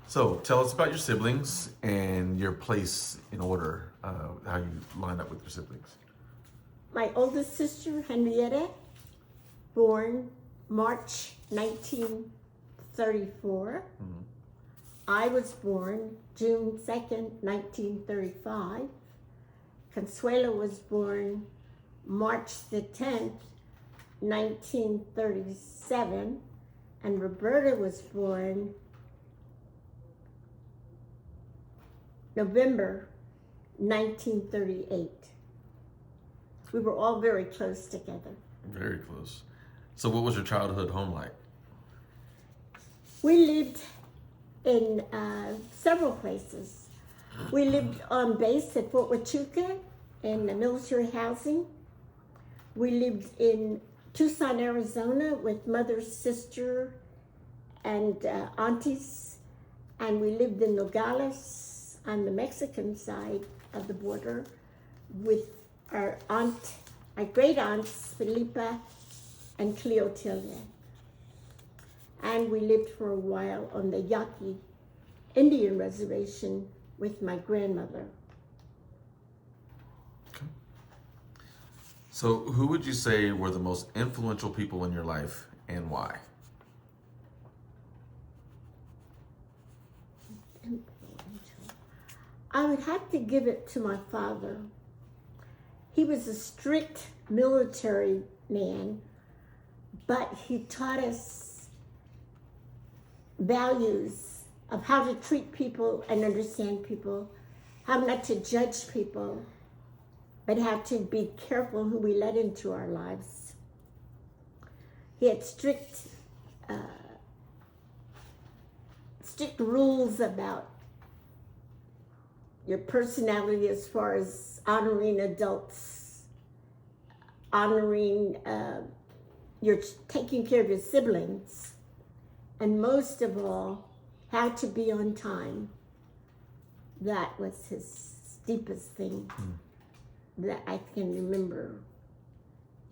So tell us about your siblings and your place in order, how you line up with your siblings. My oldest sister, Henrietta, born March 1934. Mm-hmm. I was born June 2nd, 1935. Consuelo was born March the 10th, 1937. And Roberta was born November 1938. We were all very close together. Very close. So what was your childhood home like? We lived in several places. We lived on base at Fort Huachuca in the military housing. We lived in Tucson, Arizona with mother's sister and aunties. And we lived in Nogales on the Mexican side of the border with our great aunts, Felipa and Cleotilia. And we lived for a while on the Yaqui Indian Reservation with my grandmother. Okay. So who would you say were the most influential people in your life and why? I would have to give it to my father. He was a strict military man, but he taught us values of how to treat people and understand people, how not to judge people, but how to be careful who we let into our lives. He had strict rules about your personality as far as honoring adults, honoring you're taking care of your siblings, and most of all, how to be on time. That was his deepest thing that I can remember.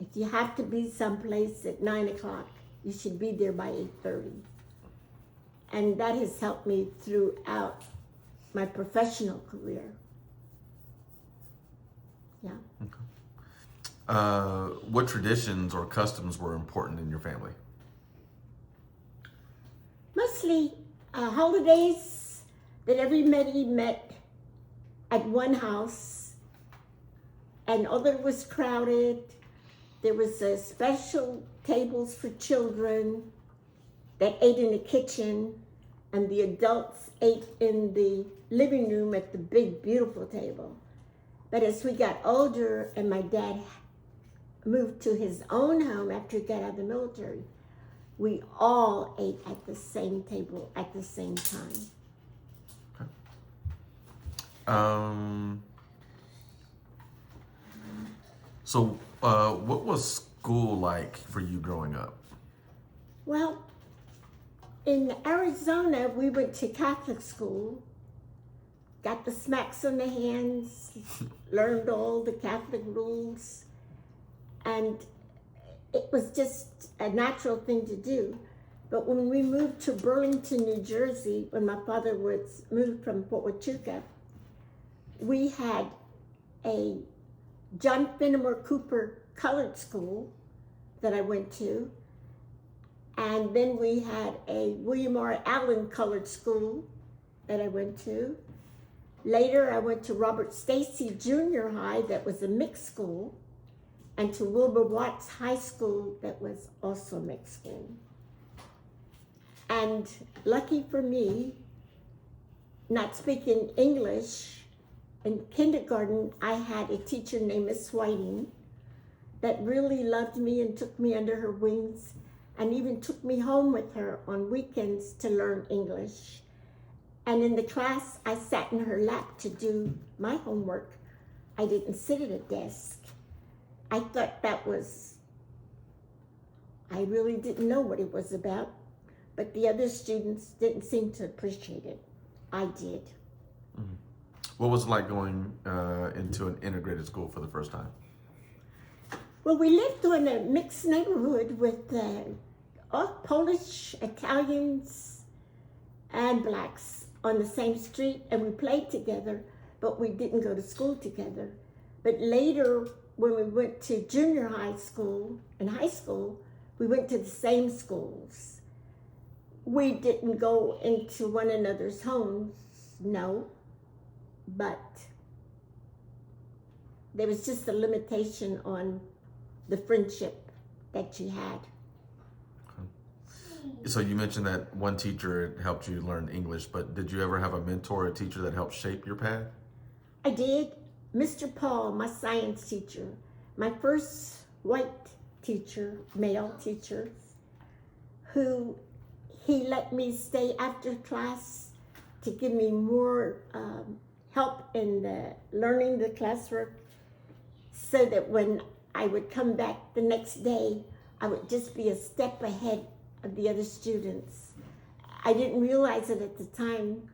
If you have to be someplace at 9 o'clock, you should be there by 8:30. And that has helped me throughout my professional career. Yeah. Okay. What traditions or customs were important in your family? Mostly holidays that everybody met at one house, and although it was crowded, there was special tables for children that ate in the kitchen, and the adults ate in the living room at the big, beautiful table. But as we got older and my dad moved to his own home after he got out of the military, we all ate at the same table at the same time. Okay. So what was school like for you growing up? Well, in Arizona, we went to Catholic school, got the smacks on the hands, learned all the Catholic rules, and it was just a natural thing to do. But when we moved to Burlington, New Jersey, when my father was moved from Fort Huachuca, we had a John Fenimore Cooper colored school that I went to. And then we had a William R. Allen colored school that I went to. Later, I went to Robert Stacy Junior High, that was a mixed school, and to Wilbur Watts High School, that was also a mixed school. And lucky for me, not speaking English, in kindergarten, I had a teacher named Miss Whiting that really loved me and took me under her wings, and even took me home with her on weekends to learn English. And in the class, I sat in her lap to do my homework. I didn't sit at a desk. I thought I really didn't know what it was about, but the other students didn't seem to appreciate it. I did. Mm-hmm. What was it like going into an integrated school for the first time? Well, we lived in a mixed neighborhood with Polish, Italians, and blacks. on the same street and we played together, but we didn't go to school together. But later, when we went to junior high school and high school, we went to the same schools. We didn't go into one another's homes, no, but there was just a limitation on the friendship that you had. So you mentioned that one teacher helped you learn English, but did you ever have a mentor or a teacher that helped shape your path? I did. Mr. Paul, my science teacher, my first white teacher, male teacher, who he let me stay after class to give me more help in learning the classwork, so that when I would come back the next day, I would just be a step ahead of the other students. I didn't realize it at the time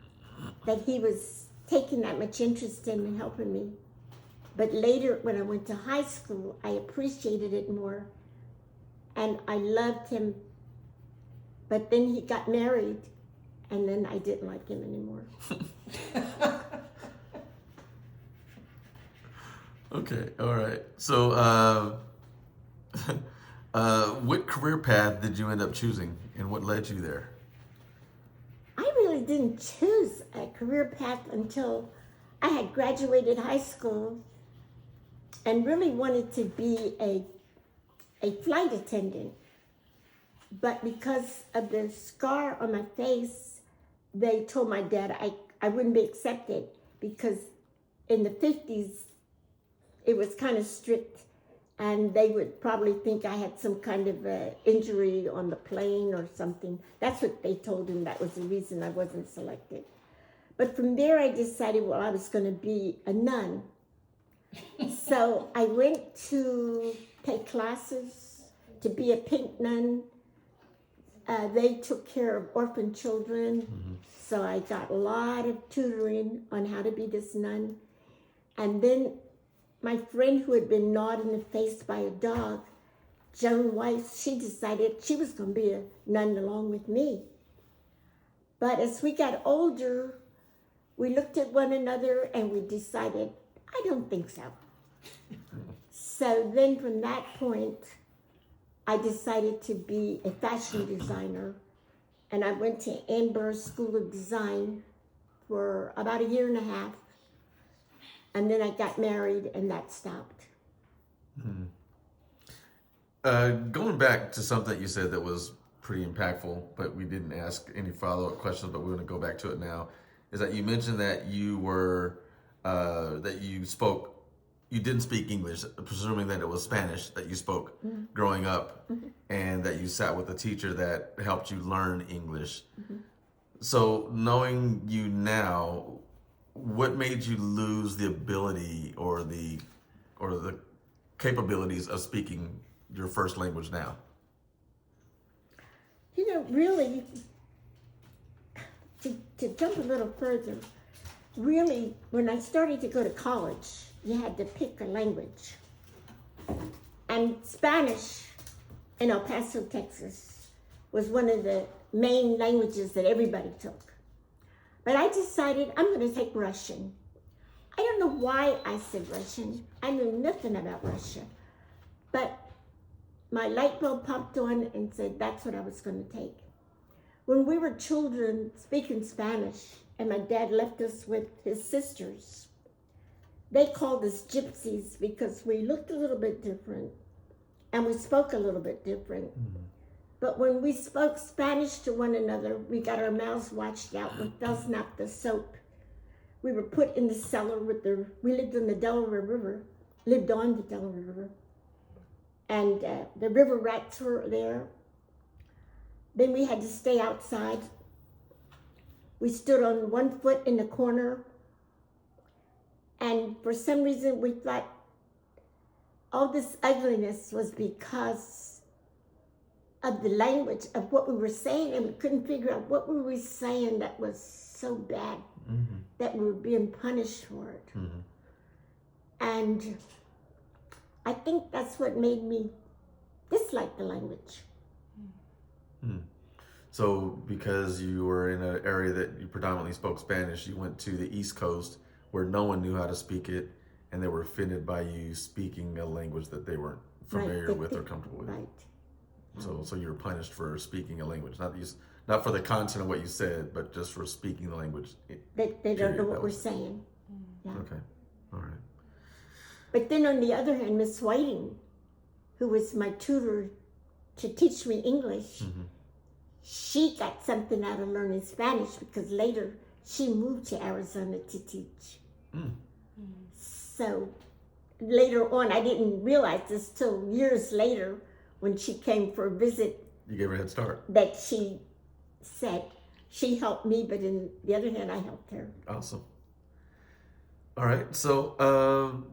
that he was taking that much interest in and helping me. But later, when I went to high school, I appreciated it more, and I loved him. But then he got married, and then I didn't like him anymore. Okay, all right. So, what career path did you end up choosing, and what led you there? I really didn't choose a career path until I had graduated high school and really wanted to be a flight attendant. But because of the scar on my face, they told my dad I wouldn't be accepted, because in the 50s, it was kind of strict, and they would probably think I had some kind of injury on the plane or something. That's what they told him. That was the reason I wasn't selected. But from there, I decided, well, I was going to be a nun. So I went to take classes to be a pink nun. They took care of orphan children. Mm-hmm. So I got a lot of tutoring on how to be this nun. And then my friend who had been gnawed in the face by a dog, Joan Weiss, she decided she was going to be a nun along with me. But as we got older, we looked at one another and we decided, I don't think so. So then from that point, I decided to be a fashion designer, and I went to Amber School of Design for about a year and a half. And then I got married, and that stopped. Hmm. Going back to something that you said that was pretty impactful, but we didn't ask any follow-up questions, but we're going to go back to it now, is that you mentioned that you were, you didn't speak English, presuming that it was Spanish that you spoke mm-hmm. growing up, mm-hmm. and that you sat with a teacher that helped you learn English. Mm-hmm. So knowing you now, what made you lose the ability or the capabilities of speaking your first language now? You know, really, to jump a little further, really, when I started to go to college, you had to pick a language. And Spanish in El Paso, Texas, was one of the main languages that everybody took. But I decided I'm going to take Russian. I don't know why I said Russian. I knew nothing about Russia. But my light bulb popped on and said that's what I was going to take. When we were children speaking Spanish, and my dad left us with his sisters, they called us gypsies because we looked a little bit different and we spoke a little bit different. Mm-hmm. But when we spoke Spanish to one another, we got our mouths washed out with the soap. We were put in the cellar we lived on the Delaware River, and the river rats were there. Then we had to stay outside. We stood on one foot in the corner, and for some reason we thought all this ugliness was because of the language of what we were saying, and we couldn't figure out what we were saying that was so bad mm-hmm. that we were being punished for it. Mm-hmm. And I think that's what made me dislike the language. Mm. So because you were in an area that you predominantly spoke Spanish, you went to the East Coast where no one knew how to speak it, and they were offended by you speaking a language that they weren't familiar with or comfortable with. Right. So you were punished for speaking a language, not for the content of what you said, but just for speaking the language. They don't know what we're saying. Yeah. Okay, all right. But then on the other hand, Miss Whiting, who was my tutor to teach me English, she got something out of learning Spanish because later she moved to Arizona to teach. So later on, I didn't realize this till years later when she came for a visit. You gave her a head start. That she said she helped me, but on the other hand, I helped her. Awesome. All right, so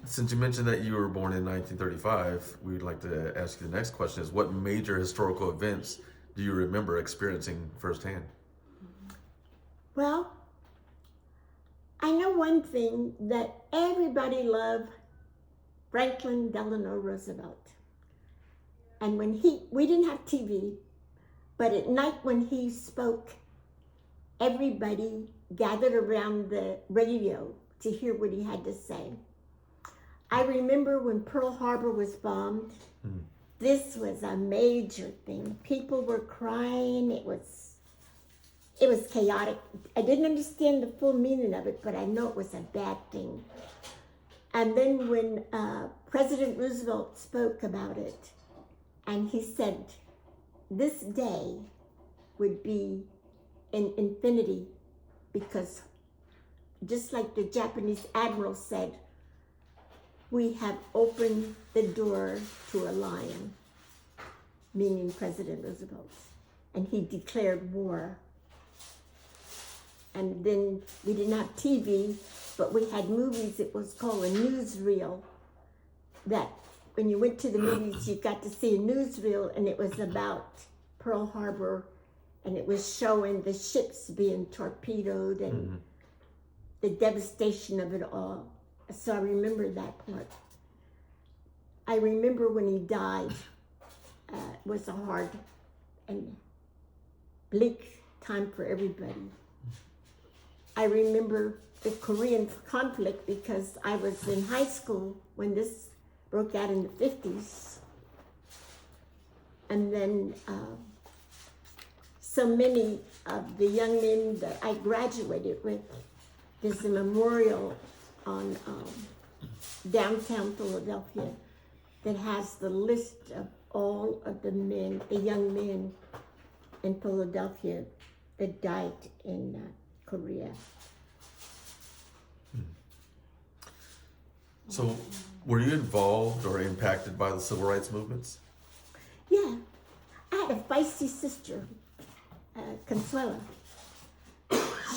since you mentioned that you were born in 1935, we'd like to ask you the next question is, what major historical events do you remember experiencing firsthand? Well, I know one thing, that everybody loved Franklin Delano Roosevelt. And when we didn't have TV, but at night when he spoke, everybody gathered around the radio to hear what he had to say. I remember when Pearl Harbor was bombed. This was a major thing. People were crying. It was chaotic. I didn't understand the full meaning of it, but I know it was a bad thing. And then when President Roosevelt spoke about it, and he said, this day would be in infinity, because just like the Japanese admiral said, we have opened the door to a lion, meaning President Roosevelt. And he declared war. And then we didn't have TV, but we had movies. It was called a newsreel, that when you went to the movies, you got to see a newsreel, and it was about Pearl Harbor, and it was showing the ships being torpedoed and the devastation of it all. So I remember that part. I remember when he died, it was a hard and bleak time for everybody. I remember the Korean conflict because I was in high school when this broke out in the 50s. And then so many of the young men that I graduated with, there's a memorial on downtown Philadelphia that has the list of all of the men, the young men in Philadelphia that died in Korea. So were you involved or impacted by the civil rights movements? Yeah, I had a feisty sister, Consuela.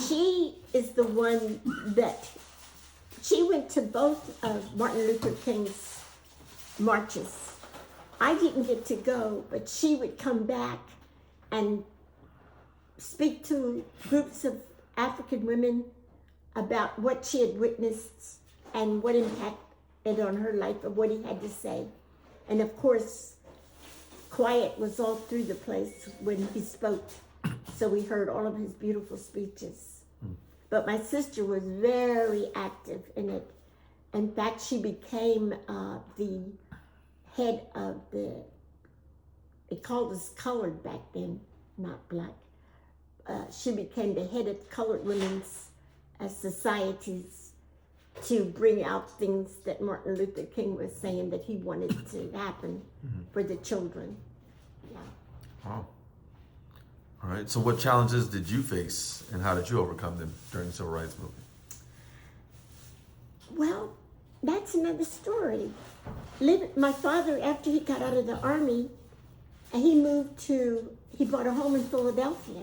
She is the one that, she went to both of Martin Luther King's marches. I didn't get to go, but she would come back and speak to groups of African women about what she had witnessed and what impact it on her life of what he had to say. And of course, quiet was all through the place when he spoke. So we heard all of his beautiful speeches. But my sister was very active in it. In fact, she became the head of they called us colored back then, not black. She became the head of colored women's societies to bring out things that Martin Luther King was saying that he wanted to happen for the children. Yeah. Wow. All right. So what challenges did you face and how did you overcome them during the civil rights movement? Well, that's another story. My father, after he got out of the army, he bought a home in Philadelphia.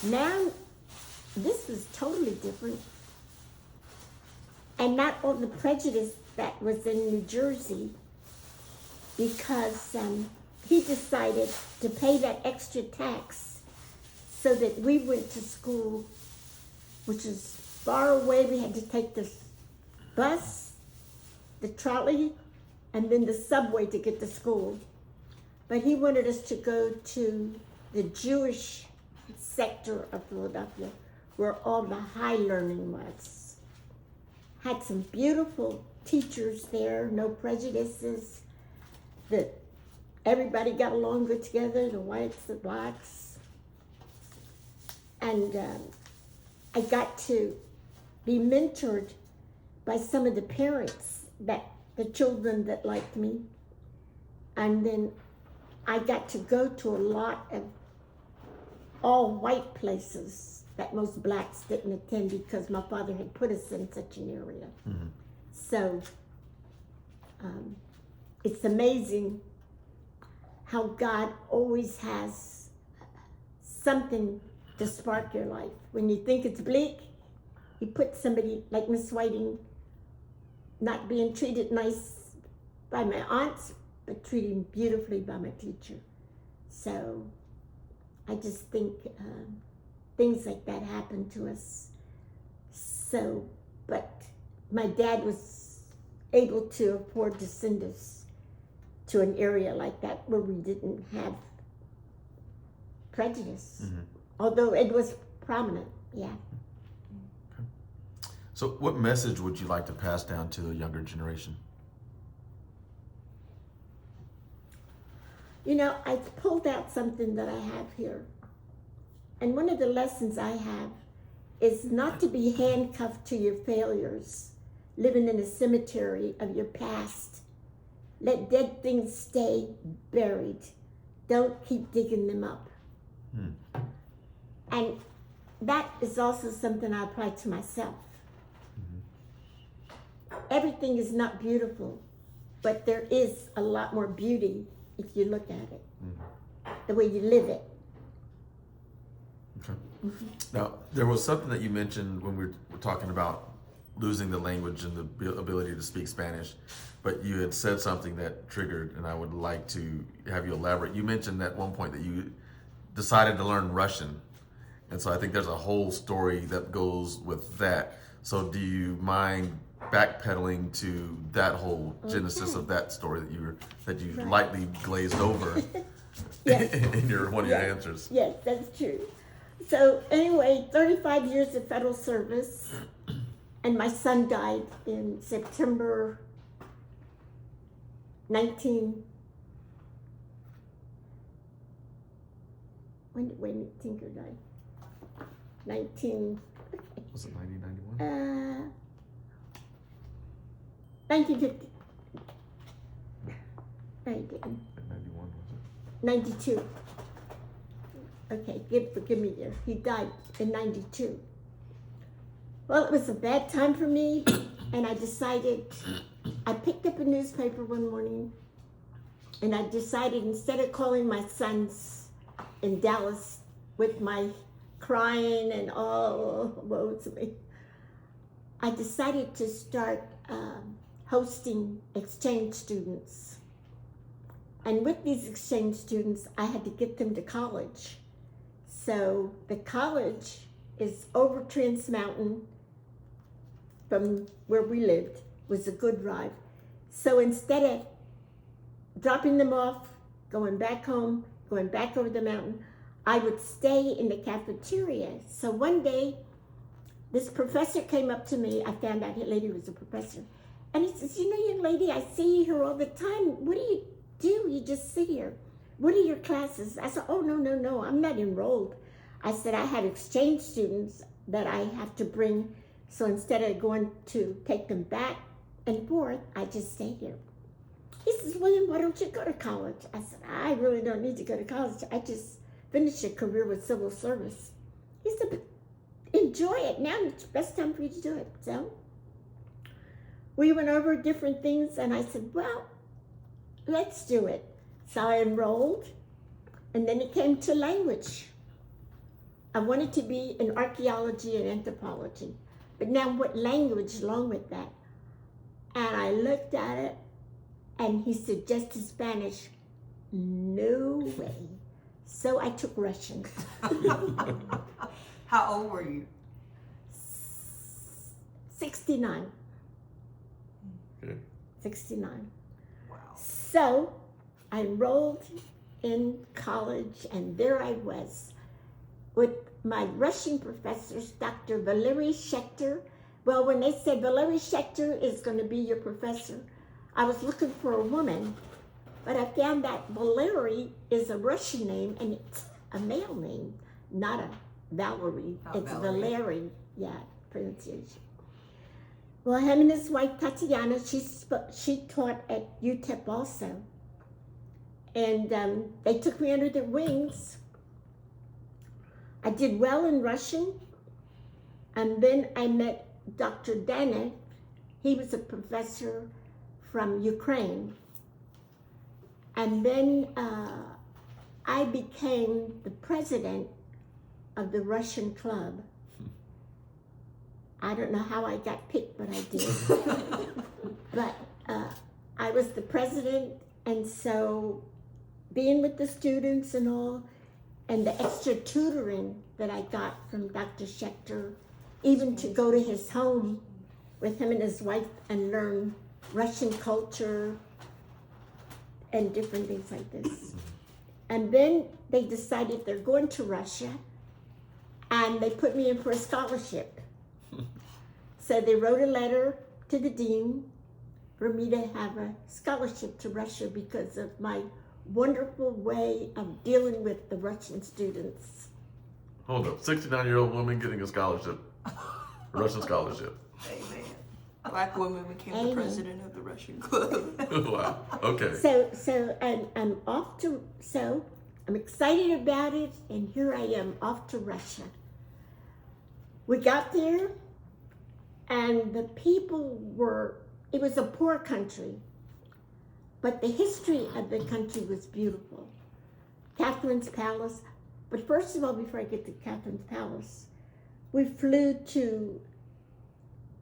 Now, this was totally different. And not all the prejudice that was in New Jersey, because he decided to pay that extra tax so that we went to school, which is far away. We had to take the bus, the trolley, and then the subway to get to school. But he wanted us to go to the Jewish sector of Philadelphia, where all the high learning was. Had some beautiful teachers there, no prejudices, that everybody got along good together, the whites, the blacks. And I got to be mentored by some of the parents, the children that liked me. And then I got to go to a lot of all white places that most blacks didn't attend because my father had put us in such an area. Mm-hmm. So it's amazing how God always has something to spark your life. When you think it's bleak, He puts somebody like Miss Whiting, not being treated nice by my aunts, but treated beautifully by my teacher. So I just think things like that happen to us. So, but my dad was able to afford to send us to an area like that where we didn't have prejudice, mm-hmm. although it was prominent, yeah. Okay. So what message would you like to pass down to the younger generation? You know, I pulled out something that I have here. And one of the lessons I have is not to be handcuffed to your failures, living in a cemetery of your past. Let dead things stay buried. Don't keep digging them up. And that is also something I apply to myself. Mm-hmm. Everything is not beautiful, but there is a lot more beauty if you look at it, the way you live it. Okay. Mm-hmm. Now, there was something that you mentioned when we were talking about losing the language and the ability to speak Spanish, but you had said something that triggered, and I would like to have you elaborate. You mentioned at one point that you decided to learn Russian, and so I think there's a whole story that goes with that. So do you mind backpedaling to that whole genesis of that story that you right. lightly glazed over yes. in one of your answers? Yes, that's true. So anyway, 35 years of federal service, and my son died in September 19. When did Tinker die? 19. Was it 1991? 1950. No, he didn't. 91 was it? 92. Okay, forgive me there. He died in 92. Well, it was a bad time for me, and I picked up a newspaper one morning, and I decided instead of calling my sons in Dallas with my crying and all woe to me, I decided to start hosting exchange students. And with these exchange students, I had to get them to college. So the college is over Trans Mountain from where we lived. It was a good drive. So instead of dropping them off, going back home, going back over the mountain, I would stay in the cafeteria. So one day, this professor came up to me. I found out the lady was a professor. And he says, you know, young lady, I see you here all the time. What do you do? You just sit here. What are your classes? I said, oh, no, I'm not enrolled. I said, I have exchange students that I have to bring. So instead of going to take them back and forth, I just stay here. He says, William, why don't you go to college? I said, I really don't need to go to college. I just finished a career with civil service. He said, but enjoy it. Now it's the best time for you to do it. So we went over different things, and I said, well, let's do it. So I enrolled, and then it came to language. I wanted to be in archaeology and anthropology, but now what language along with that? And I looked at it, and he suggested Spanish. No way. So I took Russian. How old were you? 69. Okay. 69. Wow. So I enrolled in college, and there I was with my Russian professors, Dr. Valery Schechter. Well, when they said Valery Schechter is going to be your professor, I was looking for a woman, but I found that Valery is a Russian name, and it's a male name, not a Valerie. It's Valery, pronunciation. Well, him and his wife Tatiana, she taught at UTEP also, and they took me under their wings. I did well in Russian, and then I met Dr. Danek. He was a professor from Ukraine, and then I became the president of the Russian club. I don't know how I got picked, but I did. But I was the president, and so being with the students and all, and the extra tutoring that I got from Dr. Schechter, even to go to his home with him and his wife and learn Russian culture and different things like this. And then they decided they're going to Russia, and they put me in for a scholarship. So they wrote a letter to the dean for me to have a scholarship to Russia because of my wonderful way of dealing with the Russian students. Hold up, 69-year-old woman getting a scholarship, Russian scholarship. Amen. Black woman became the president of the Russian club. Wow. Okay. So I'm excited about it, and here I am off to Russia. We got there, and the people it was a poor country, but the history of the country was beautiful. Catherine's Palace. But first of all, before I get to Catherine's Palace, we flew to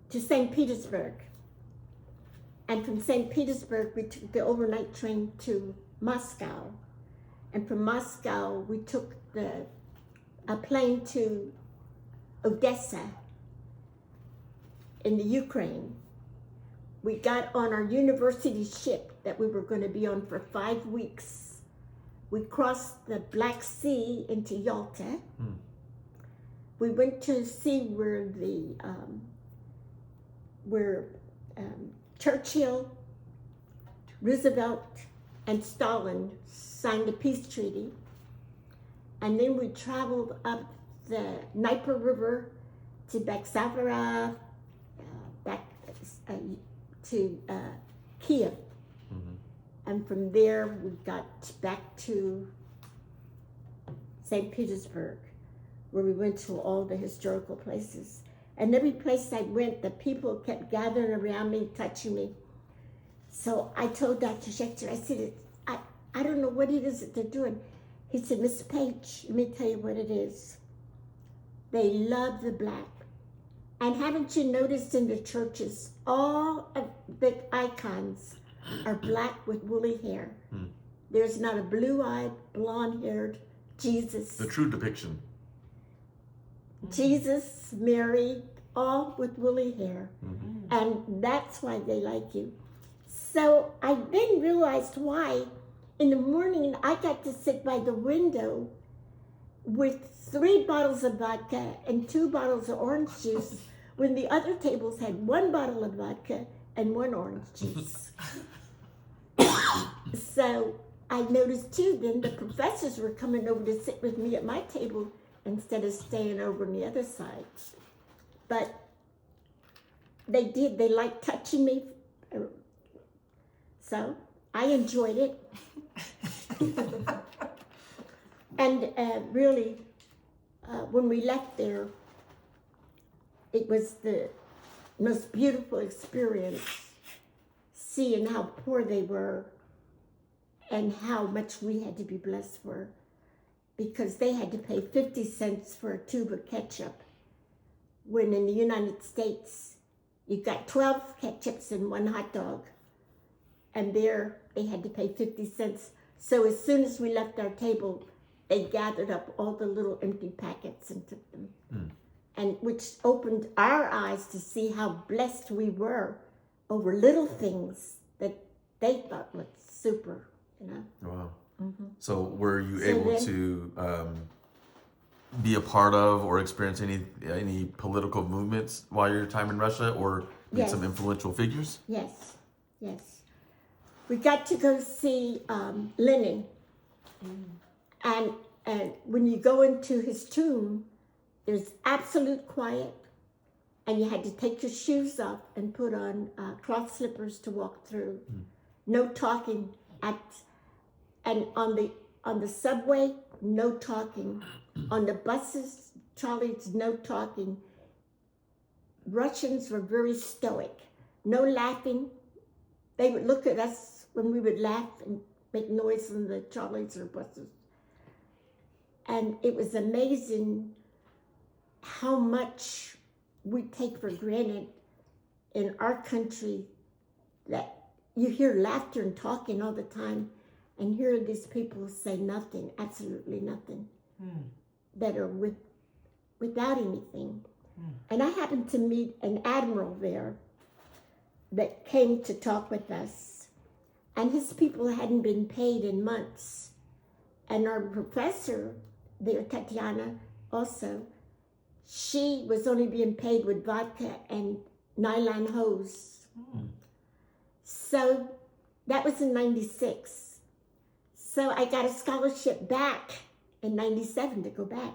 St. Petersburg. And from St. Petersburg, we took the overnight train to Moscow. And from Moscow, we took a plane to Odessa in the Ukraine. We got on our university ship that we were going to be on for 5 weeks. We crossed the Black Sea into Yalta. We went to see where Churchill, Roosevelt, and Stalin signed the peace treaty. And then we traveled up the Dnieper River to Bexavara, back to Kiev. And from there, we got back to St. Petersburg, where we went to all the historical places. And every place I went, the people kept gathering around me, touching me. So I told Dr. Schechter, I said, I don't know what it is that they're doing. He said, Miss Paige, let me tell you what it is. They love the black. And haven't you noticed in the churches, all of the icons are black with woolly hair. There's not a blue-eyed, blonde-haired Jesus. The true depiction. Jesus, Mary, all with woolly hair. And that's why they like you. So I then realized why. In the morning, I got to sit by the window with 3 bottles of vodka and 2 bottles of orange juice when the other tables had 1 bottle of vodka and 1 orange juice. So I noticed too, then the professors were coming over to sit with me at my table instead of staying over on the other side. But they liked touching me. So I enjoyed it. And really, when we left there, it was the most beautiful experience, seeing how poor they were and how much we had to be blessed for, because they had to pay 50 cents for a tube of ketchup, when in the United States, you got 12 ketchups and 1 hot dog. And there, they had to pay 50 cents. So as soon as we left our table, they gathered up all the little empty packets and took them. And which opened our eyes to see how blessed we were over little things that they thought was super, you know. Wow. So were you So able then- to be a part of or experience any political movements while your time in Russia, or meet Yes. some influential figures? Yes, yes. We got to go see Lenin. And when you go into his tomb, there's absolute quiet. And you had to take your shoes off and put on cloth slippers to walk through. No talking and on the subway, no talking. On the buses, trolleys, no talking. Russians were very stoic. No laughing. They would look at us when we would laugh and make noise in the trolleys or buses. And it was amazing how much we take for granted in our country, that you hear laughter and talking all the time, and here these people say nothing, absolutely nothing, that are without anything. And I happened to meet an admiral there that came to talk with us, and his people hadn't been paid in months. And our professor there, Tatiana, also, she was only being paid with vodka and nylon hose. So that was in 96. So I got a scholarship back in 97 to go back.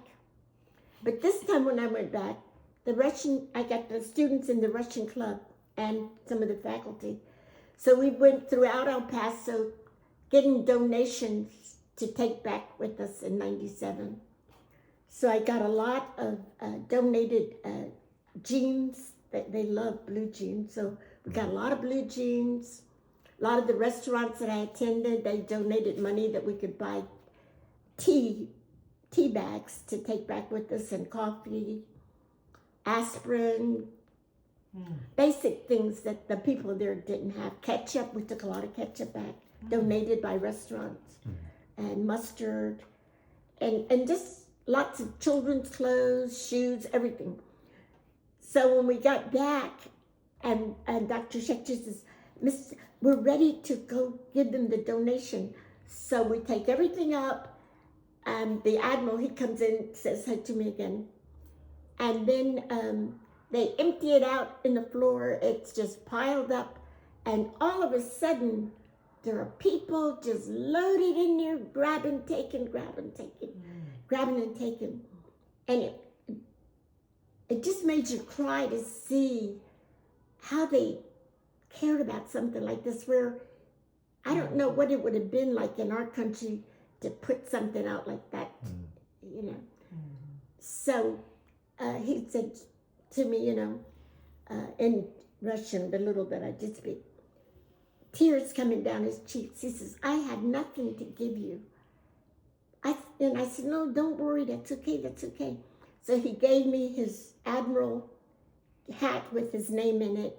But this time when I went back, I got the students in the Russian club and some of the faculty. So we went throughout El Paso getting donations to take back with us in 97. So I got a lot of donated jeans. They love blue jeans. So we got a lot of blue jeans. A lot of the restaurants that I attended, they donated money that we could buy tea bags to take back with us, and coffee, aspirin, basic things that the people there didn't have. Ketchup, we took a lot of ketchup back, donated by restaurants, and mustard, and just lots of children's clothes, shoes, everything. So when we got back, and Dr. Schechter says, "Miss, we're ready to go give them the donation." So we take everything up, and the admiral, he comes in, says hi to me again. And then they empty it out in the floor. It's just piled up. And all of a sudden, there are people just loaded in there, grabbing and taking. And it just made you cry to see how they cared about something like this, where I don't know what it would have been like in our country to put something out like that, you know. So he said to me, in Russian, the little that I did speak, tears coming down his cheeks. He says, "I had nothing to give you." And I said, "No, don't worry, that's okay. So he gave me his admiral hat with his name in it,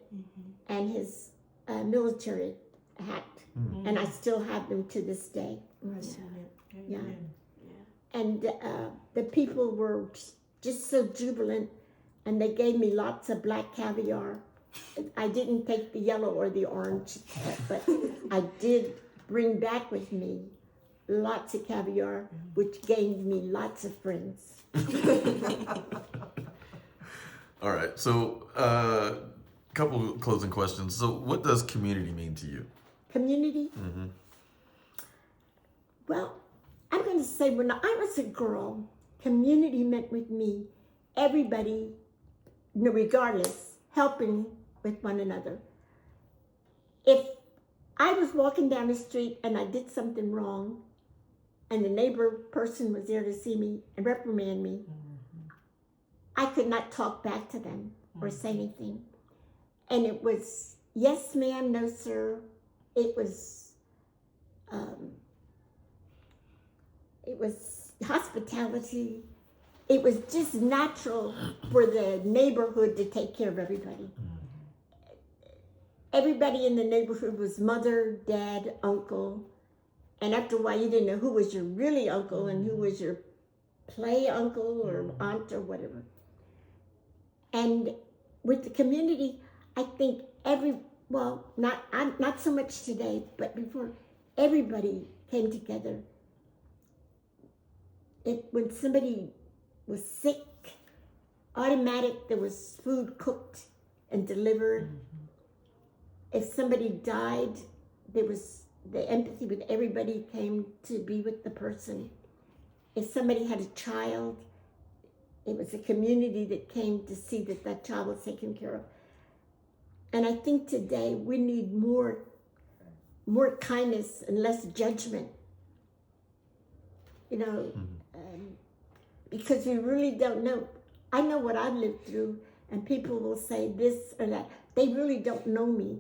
and his military hat. And I still have them to this day. Yeah. And the people were just so jubilant, and they gave me lots of black caviar. I didn't take the yellow or the orange, but I did bring back with me lots of caviar, which gained me lots of friends. All right. So, a couple of closing questions. So, what does community mean to you? Community? Well, I'm going to say when I was a girl, community meant with me everybody, regardless, helping with one another. If I was walking down the street and I did something wrong, and the neighbor person was there to see me and reprimand me, I could not talk back to them or say anything. And it was, yes, ma'am, no, sir. It was hospitality. It was just natural for the neighborhood to take care of everybody. Everybody in the neighborhood was mother, dad, uncle. And after a while, you didn't know who was your really uncle and who was your play uncle or aunt or whatever. And with the community, I think not so much today, but before, everybody came together when somebody was sick, automatic, there was food cooked and delivered. If somebody died, there was the empathy with everybody came to be with the person. If somebody had a child, it was a community that came to see that that child was taken care of. And I think today we need more kindness and less judgment. You know, because we really don't know. I know what I've lived through, and people will say this or that. They really don't know me.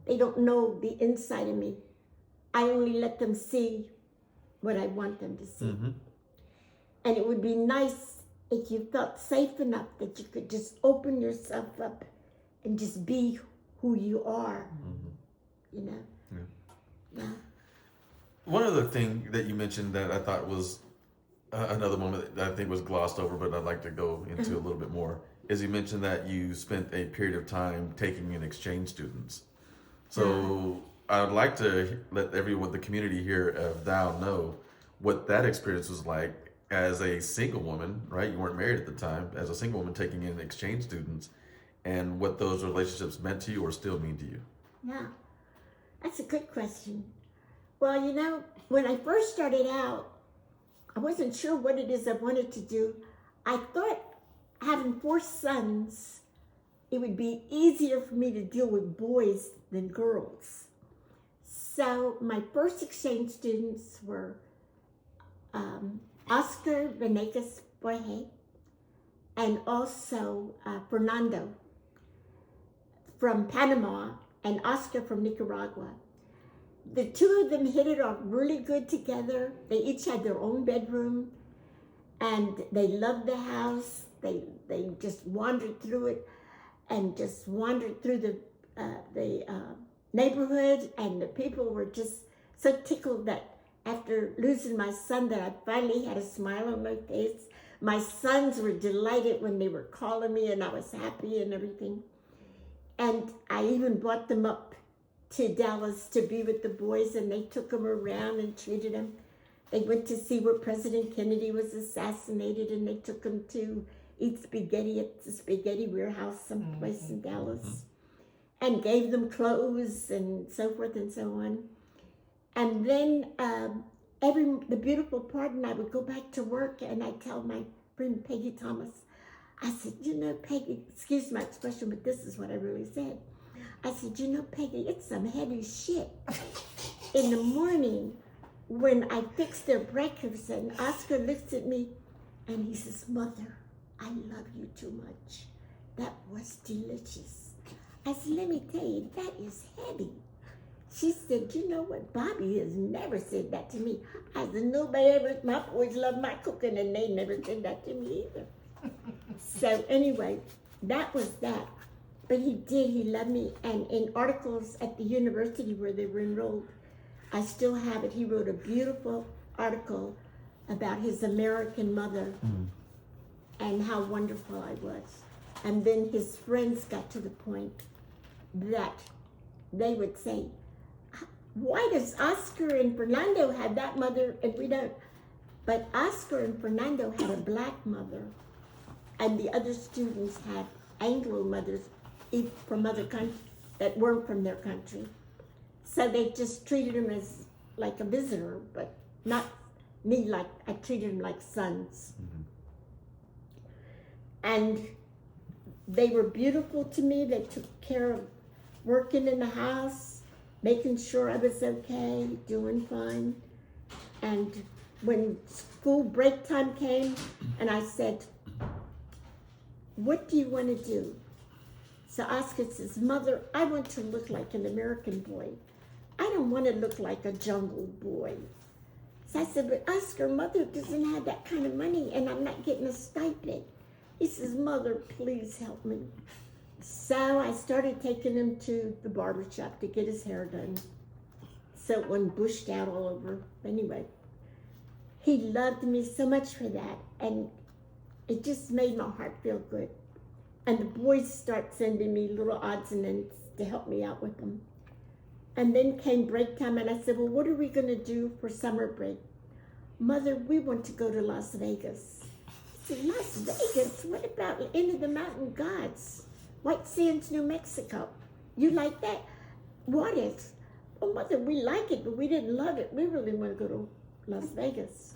They don't know the inside of me. I only let them see what I want them to see. And it would be nice if you felt safe enough that you could just open yourself up and just be who you are. You know? Yeah. One other thing that you mentioned that I thought was another moment that I think was glossed over, but I'd like to go into a little bit more, is you mentioned that you spent a period of time taking in exchange students. So I would like to let everyone, the community here of Dow, know what that experience was like as a single woman, right? You weren't married at the time, as a single woman taking in exchange students, and what those relationships meant to you or still mean to you. Yeah, that's a good question. Well, you know, when I first started out, I wasn't sure what it is I wanted to do. I thought having 4 sons, it would be easier for me to deal with boys than girls. So my first exchange students were Oscar Venegas Borge and also Fernando from Panama and Oscar from Nicaragua. The 2 of them hit it off really good together. They each had their own bedroom, and they loved the house. They just wandered through it, and just wandered through the neighborhood, and the people were just so tickled that after losing my son, that I finally had a smile on my face. My sons were delighted when they were calling me, and I was happy and everything. And I even brought them up to Dallas to be with the boys, and they took them around and treated them. They went to see where President Kennedy was assassinated, and they took them to eat spaghetti at the spaghetti warehouse someplace in Dallas, and gave them clothes and so forth and so on. And then the beautiful part, and I would go back to work, and I'd tell my friend Peggy Thomas, I said, you know, Peggy, excuse my expression, but this is what I really said. I said, you know, Peggy, it's some heavy shit. In the morning, when I fix their breakfast, and Oscar looks at me, and he says, Mother, I love you too much. That was delicious. I said, let me tell you, that is heavy. She said, you know what, Bobby has never said that to me. I said, nobody ever, my boys love my cooking, and they never said that to me either. So anyway, that was that. But he loved me. And in articles at the university where they were enrolled, I still have it. He wrote a beautiful article about his American mother and how wonderful I was. And then his friends got to the point that they would say, why does Oscar and Fernando have that mother and we don't? But Oscar and Fernando had a black mother, and the other students had Anglo mothers from other countries that weren't from their country. So they just treated him as like a visitor, but not me like I treated him like sons. And they were beautiful to me. They took care of working in the house, making sure I was okay, doing fine. And when school break time came, and I said, what do you want to do? So Oscar says, Mother, I want to look like an American boy. I don't want to look like a jungle boy. So I said, but Oscar, Mother doesn't have that kind of money, and I'm not getting a stipend. He says, Mother, please help me. So I started taking him to the barber shop to get his hair done, so it wasn't bushed out all over. Anyway, he loved me so much for that, and it just made my heart feel good. And the boys start sending me little odds and ends to help me out with them. And then came break time, and I said, well, what are we going to do for summer break? Mother, we want to go to Las Vegas. I said, Las Vegas? What about Into the Mountain Gods? White Sands, New Mexico. You like that? What is? Oh, Mother, we like it, but we didn't love it. We really want to go to Las Vegas.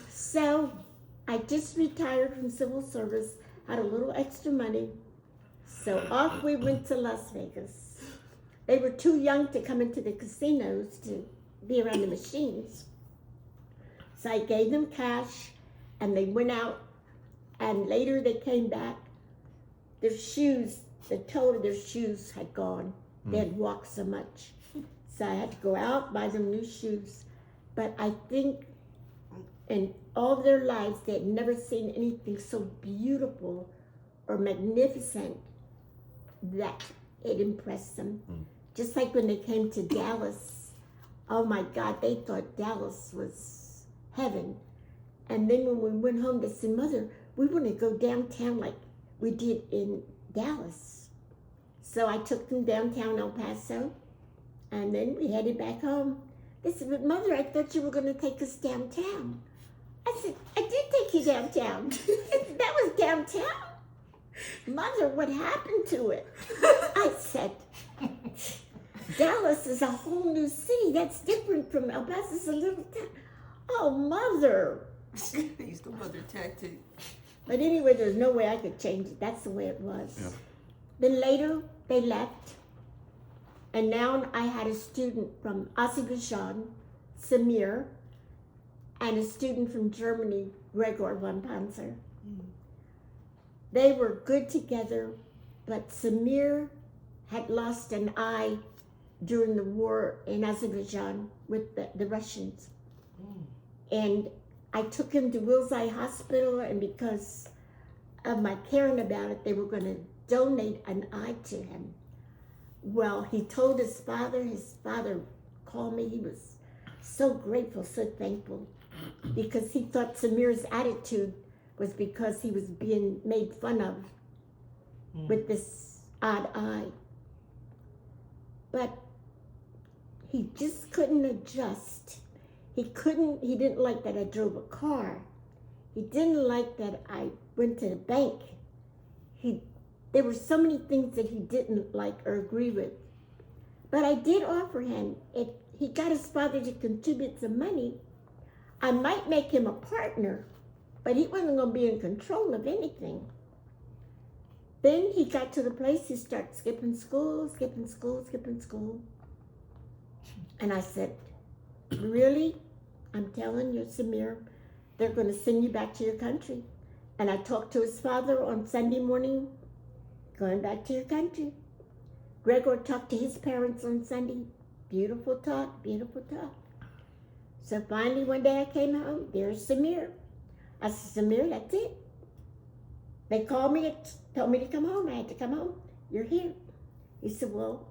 So I just retired from civil service, had a little extra money. So off we went to Las Vegas. They were too young to come into the casinos to be around the machines. So I gave them cash, and they went out, and later they came back. Their shoes, the toe of their shoes had gone. They had walked so much. So I had to go out, buy them new shoes. But I think in all their lives, they had never seen anything so beautiful or magnificent that it impressed them. Just like when they came to Dallas, oh my God, they thought Dallas was heaven. And then when we went home, they said, Mother, we want to go downtown like we did in Dallas. So I took them downtown El Paso, and then we headed back home. They said, but Mother, I thought you were going to take us downtown. I said, I did take you downtown. That was downtown? Mother, what happened to it? I said, Dallas is a whole new city. That's different from El Paso. It's a little town. Oh, Mother. They used the mother tactic. But anyway, there's no way I could change it. That's the way it was. Yeah. Then later, they left. And now I had a student from Azerbaijan, Samir, and a student from Germany, Gregor von Panzer. They were good together, but Samir had lost an eye during the war in Azerbaijan with the Russians. And I took him to Wills Eye Hospital, and because of my caring about it, they were going to donate an eye to him. Well, he told his father called me. He was so grateful, so thankful, because he thought Samir's attitude was because he was being made fun of with this odd eye. But he just couldn't adjust. He didn't like that I drove a car. He didn't like that I went to the bank. There were so many things that he didn't like or agree with. But I did offer him, if he got his father to contribute some money, I might make him a partner, but he wasn't going to be in control of anything. Then he got to the place, he started skipping school. And I said, really? I'm telling you, Samir, they're going to send you back to your country. And I talked to his father on Sunday morning, going back to your country. Gregor talked to his parents on Sunday. Beautiful talk, beautiful talk. So finally one day I came home, there's Samir. I said, Samir, that's it. They called me, told me to come home. I had to come home. You're here. He said, well,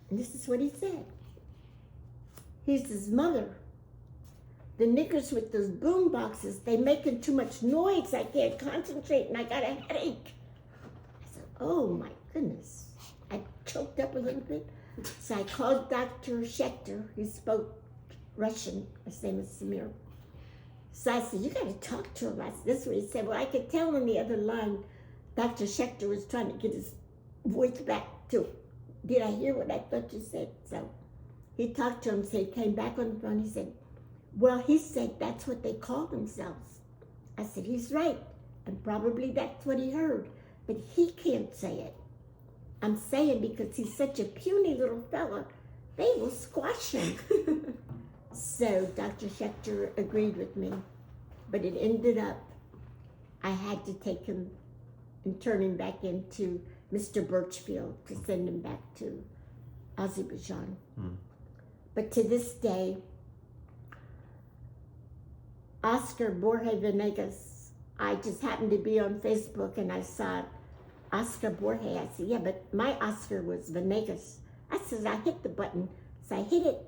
and this is what he said. He's his mother. The niggers with those boom boxes, they making too much noise. I can't concentrate and I got a headache. I said, oh my goodness. I choked up a little bit. So I called Dr. Schechter, who spoke Russian. His name is Samir. So I said, you got to talk to him. I said, this is what he said. Well, I could tell on the other line, Dr. Schechter was trying to get his voice back to, did I hear what I thought you said? So he talked to him, so he came back on the phone. He said, well, he said that's what they call themselves. I said, he's right. And probably that's what he heard. But he can't say it. I'm saying because he's such a puny little fella, they will squash him. So Dr. Schechter agreed with me. But it ended up, I had to take him and turn him back into Mr. Birchfield to send him back to Azerbaijan. But to this day, Oscar Borge Venegas, I just happened to be on Facebook and I saw Oscar Borge. I said, yeah, but my Oscar was Venegas. I said, I hit the button. So I hit it.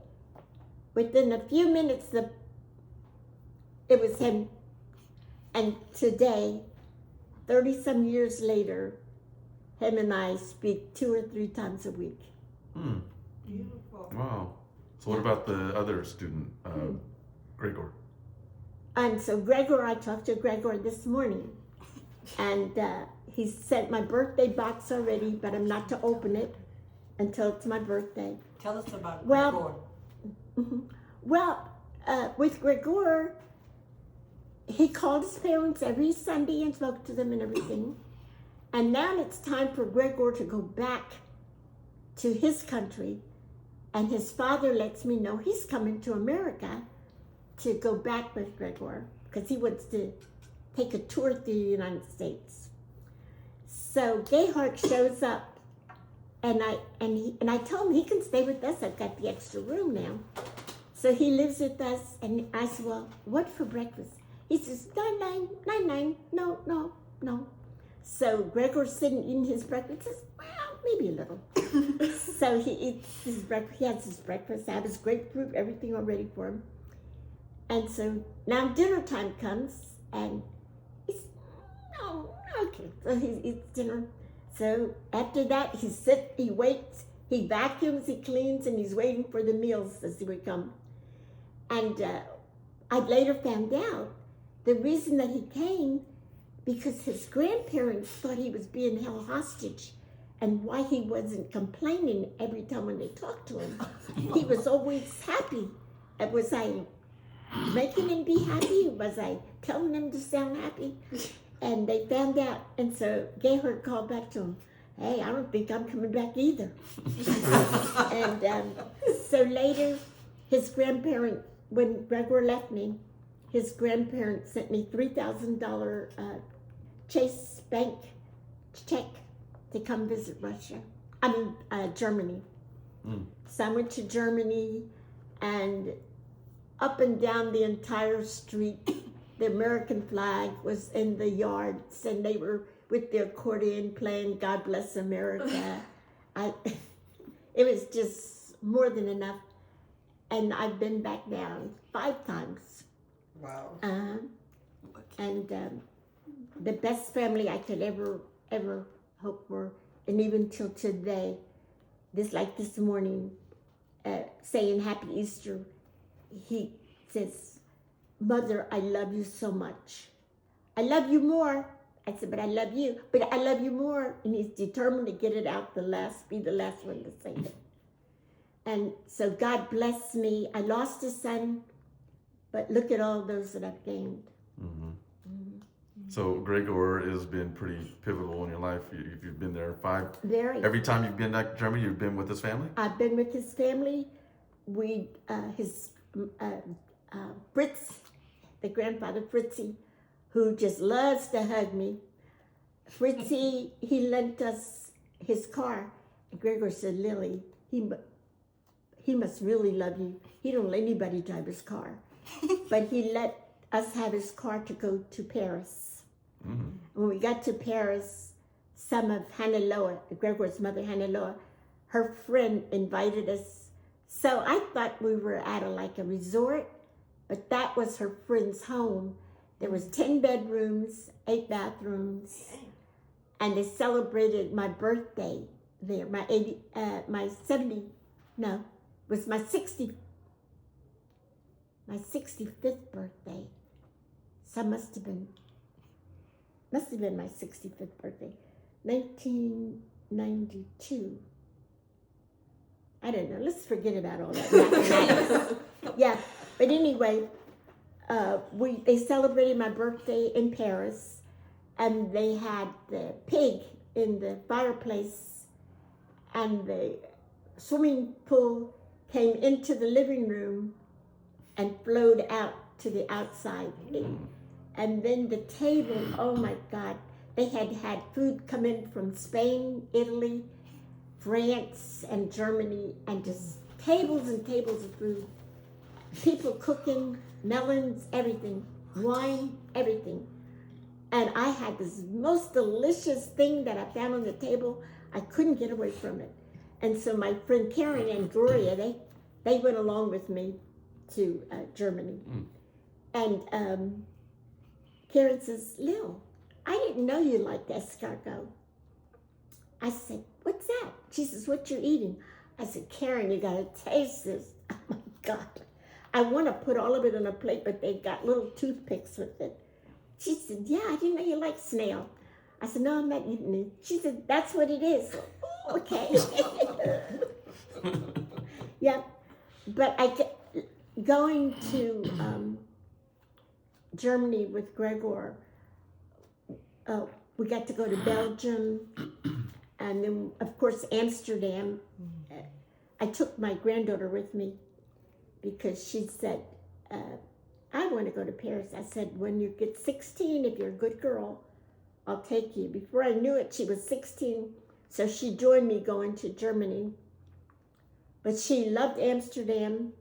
Within a few minutes, it was him. And today, 30-some years later, him and I speak 2 or 3 times a week. Beautiful. Wow. So what about the other student, Gregor? And so Gregor, I talked to Gregor this morning, and he sent my birthday box already, but I'm not to open it until it's my birthday. Tell us about Well, Gregor. Well, with Gregor, he called his parents every Sunday and spoke to them and everything. And now it's time for Gregor to go back to his country. And his father lets me know he's coming to America to go back with Gregor because he wants to take a tour through the United States. So Gayhart shows up, and I told him he can stay with us. I've got the extra room now. So he lives with us, and I said, well, what for breakfast? He says, nine, no. So Gregor's sitting eating his breakfast. He says, well, maybe a little. So he eats his breakfast. He has his breakfast. I have his grapefruit, everything all ready for him. And so now dinner time comes, and he's, no, okay. So he eats dinner. So after that, he waits, he vacuums, he cleans, and he's waiting for the meals as they would come. And I later found out the reason that he came because his grandparents thought he was being held hostage, and why he wasn't complaining every time when they talked to him. He was always happy. Was I making him be happy? Was I telling him to sound happy? And they found out, and so Gayhart called back to him, hey, I don't think I'm coming back either. And so later, his grandparent, when Gregor left me, his grandparents sent me $3,000 Chase Bank check to come visit Germany. So I went to Germany, and up and down the entire street, the American flag was in the yards, and they were with the accordion playing God Bless America. It was just more than enough. And I've been back down 5 times. Wow. And the best family I could ever hope for, and even till today, this morning, saying Happy Easter, he says, Mother, I love you so much. I love you more. I said, but I love you. But I love you more. And he's determined to get it out be the last one to say it. And so God bless me. I lost a son, but look at all those that I've gained. Mm-hmm. Mm-hmm. So Gregor has been pretty pivotal in your life. You've been there 5. Very. Every time you've been back to Germany, you've been with his family? I've been with his family. Fritz, the grandfather Fritzy, who just loves to hug me. Fritzy, he lent us his car. And Gregor said, Lily, he must really love you. He don't let anybody drive his car. But he let us have his car to go to Paris. Mm-hmm. When we got to Paris, some of Hannah, Gregor's mother, Hannah, her friend invited us. So I thought we were at a resort, but that was her friend's home. There was 10 bedrooms, 8 bathrooms, and they celebrated my birthday there. Was my 65th birthday. So must have been my 65th birthday, 1992. I don't know. Let's forget about all that. Yeah, but anyway, they celebrated my birthday in Paris, and they had the pig in the fireplace, and the swimming pool came into the living room and flowed out to the outside. And then the table, oh my God, they had food come in from Spain, Italy, France, and Germany, and just tables and tables of food. People cooking, melons, everything, wine, everything. And I had this most delicious thing that I found on the table. I couldn't get away from it. And so my friend Karen and Gloria, they went along with me to Germany. And Karen says, Lil, I didn't know you liked escargot. I said, what's that? She says, what you eating? I said, Karen, you gotta taste this. Oh my God. I want to put all of it on a plate, but they got little toothpicks with it. She said, yeah, I didn't know you like snail. I said, no, I'm not eating it. She said, that's what it is. Oh, okay. Yeah, but going to Germany with Gregor, we got to go to Belgium, and then, of course, Amsterdam. I took my granddaughter with me because she said, I want to go to Paris. I said, when you get 16, if you're a good girl, I'll take you. Before I knew it, she was 16, so she joined me going to Germany. But she loved Amsterdam,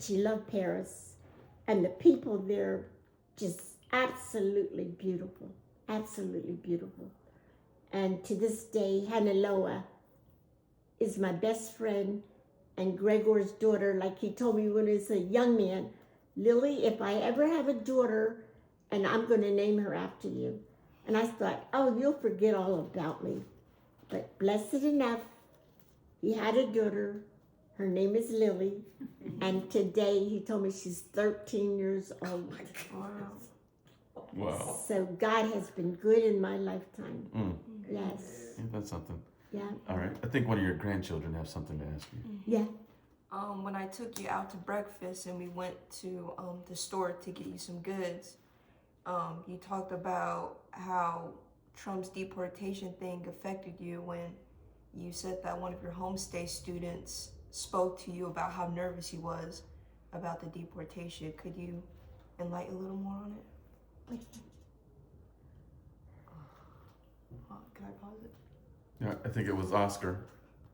she loved Paris, and the people there just absolutely beautiful, absolutely beautiful. And to this day, Hannah is my best friend, and Gregor's daughter, like he told me when he was a young man, Lily, if I ever have a daughter, and I'm going to name her after you. And I thought, oh, you'll forget all about me. But blessed enough, he had a daughter. Her name is Lily. And today, he told me she's 13 years old. Wow. So God has been good in my lifetime. Yes. Yeah, that's something. Yeah. All right. I think one of your grandchildren have something to ask you. Yeah. When I took you out to breakfast and we went to the store to get you some goods, you talked about how Trump's deportation thing affected you when you said that one of your homestay students spoke to you about how nervous he was about the deportation. Could you enlighten a little more on it? Can I pause it? Yeah, I think it was Oscar.